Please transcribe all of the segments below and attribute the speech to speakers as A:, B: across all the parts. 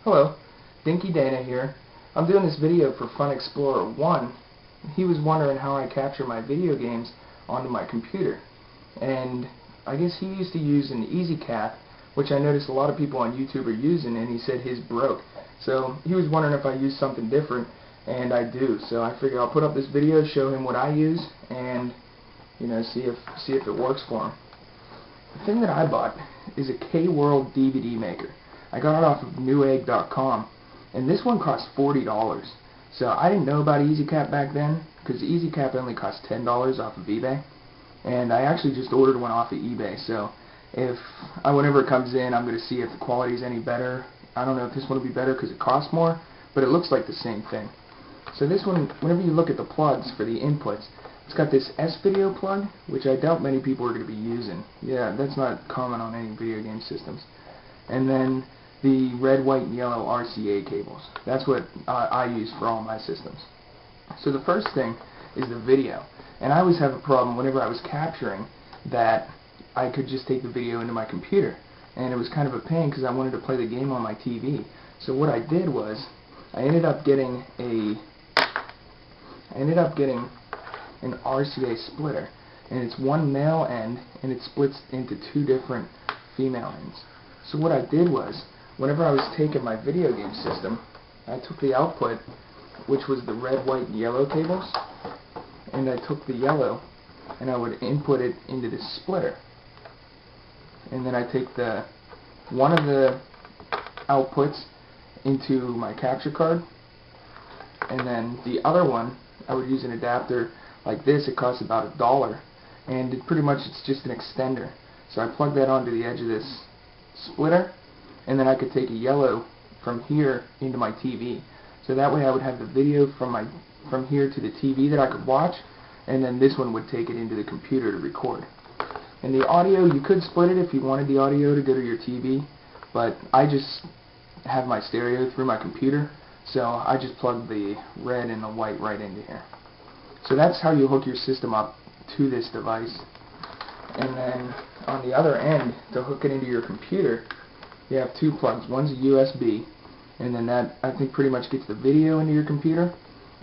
A: Hello, Dinky Dana here. I'm doing this video for Funexplorer1. He was wondering how I capture my video games onto my computer. And I guess he used to use an EasyCap, which I noticed a lot of people on YouTube are using, and he said his broke. So he was wondering if I use something different, and I do. So I figure I'll put up this video, show him what I use, and see if it works for him. The thing that I bought is a KWorld DVD Maker. I got it off of newegg.com, and this one cost $40. So I didn't know about EasyCap back then, because EasyCap only cost $10 off of eBay, and I actually just ordered one off of eBay. So whenever it comes in, I'm going to see if the quality is any better. I don't know if this one will be better because it costs more, but it looks like the same thing. So this one, whenever you look at the plugs for the inputs, it's got this S-video plug, which I doubt many people are going to be using. Yeah, that's not common on any video game systems. And then the red, white, and yellow RCA cables. That's what I use for all my systems. So the first thing is the video. And I always have a problem whenever I was capturing that I could just take the video into my computer. And it was kind of a pain because I wanted to play the game on my TV. So what I did was I ended up getting an RCA splitter, and it's one male end and it splits into two different female ends. So what I did was, whenever I was taking my video game system, I took the output, which was the red, white, and yellow cables, and I took the yellow and I would input it into this splitter. And then I take one of the outputs into my capture card, and then the other one I would use an adapter like this. It costs about $1, and it's just an extender. So I plug that onto the edge of this splitter, and then I could take a yellow from here into my TV. So that way I would have the video from here to the TV that I could watch, and then this one would take it into the computer to record. And the audio, you could split it if you wanted the audio to go to your TV, but I just have my stereo through my computer, so I just plug the red and the white right into here. So that's how you hook your system up to this device. And then on the other end, to hook it into your computer, you have two plugs. One's a USB, and then that, I think, pretty much gets the video into your computer.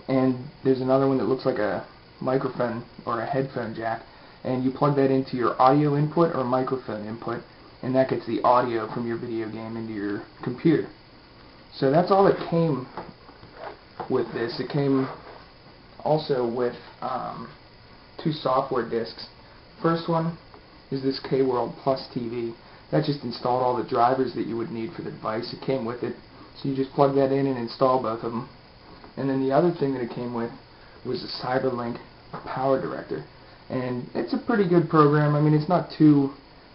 A: And there's another one that looks like a microphone or a headphone jack, and you plug that into your audio input or microphone input, and that gets the audio from your video game into your computer. So that's all that came with this. It came also with two software disks. First one is this KWorld Plus TV. That just installed all the drivers that you would need for the device. It came with it, so you just plug that in and install both of them. And then the other thing that it came with was a CyberLink Power Director, and it's a pretty good program. I mean, it's not too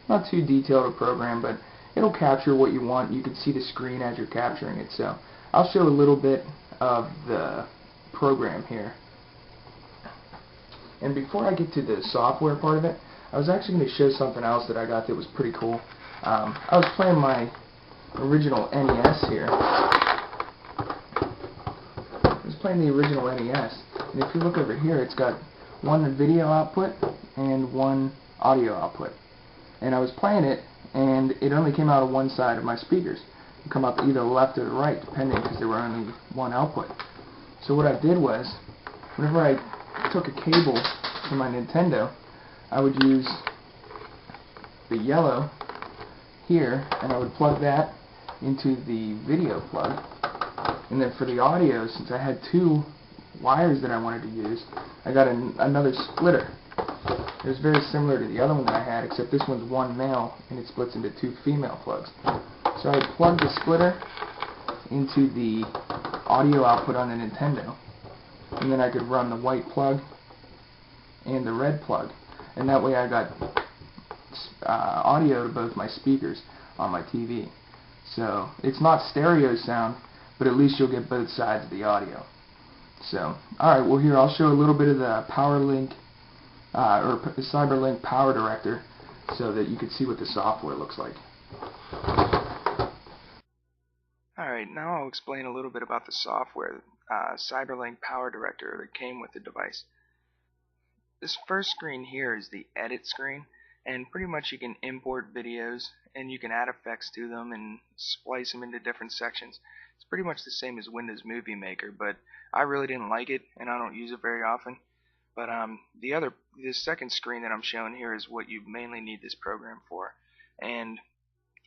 A: detailed a program, but it'll capture what you want. You can see the screen as you're capturing it. So I'll show a little bit of the program here. And before I get to the software part of it, I was actually going to show something else that I got that was pretty cool. I was playing my original NES here. I was playing the original NES, and if you look over here, it's got one video output and one audio output. And I was playing it, and it only came out of one side of my speakers. It would come up either the left or the right, depending, because there were only one output. So what I did was, whenever I took a cable from my Nintendo, I would use the yellow here, and I would plug that into the video plug. And then for the audio, since I had two wires that I wanted to use, I got another splitter. It was very similar to the other one that I had, except this one's one male and it splits into two female plugs. So I plugged the splitter into the audio output on the Nintendo, and then I could run the white plug and the red plug, and that way I got audio to both my speakers on my TV. So it's not stereo sound, but at least you'll get both sides of the audio. So, alright, well here I'll show a little bit of the CyberLink Power Director so that you can see what the software looks like. Alright, now I'll explain a little bit about the software, CyberLink Power Director that came with the device. This first screen here is the edit screen, and pretty much you can import videos and you can add effects to them and splice them into different sections. It's pretty much the same as Windows Movie Maker, but I really didn't like it and I don't use it very often. But the second screen that I'm showing here is what you mainly need this program for. And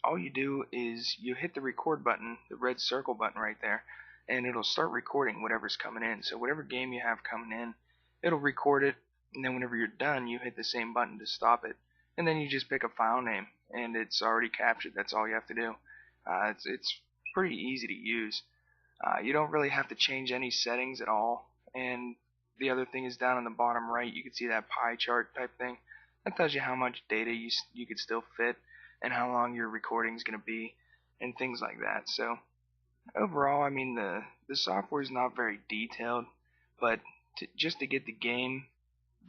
A: all you do is you hit the record button, the red circle button right there, and it'll start recording whatever's coming in. So whatever game you have coming in, it'll record it, and then whenever you're done, you hit the same button to stop it, and then you just pick a file name, and it's already captured. That's all you have to do. It's pretty easy to use. You don't really have to change any settings at all. And the other thing is down on the bottom right, you can see that pie chart type thing. That tells you how much data you could still fit and how long your recording is going to be and things like that. So overall, I mean, the software is not very detailed, but just to get the game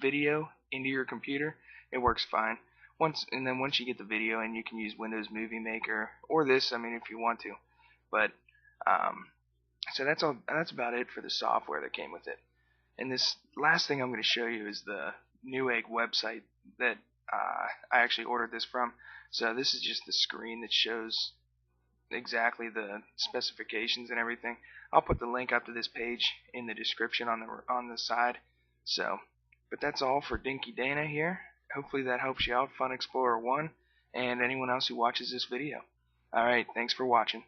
A: video into your computer, it works fine. Once you get the video in, you can use Windows Movie Maker or this, I mean, if you want to. But so that's about it for the software that came with it. And this last thing I'm going to show you is the Newegg website that I actually ordered this from. So this is just the screen that shows exactly the specifications and everything. I'll put the link up to this page in the description on the side. So, but that's all for Dinky Dana here. Hopefully that helps you out, Funexplorer1, and anyone else who watches this video. Alright, thanks for watching.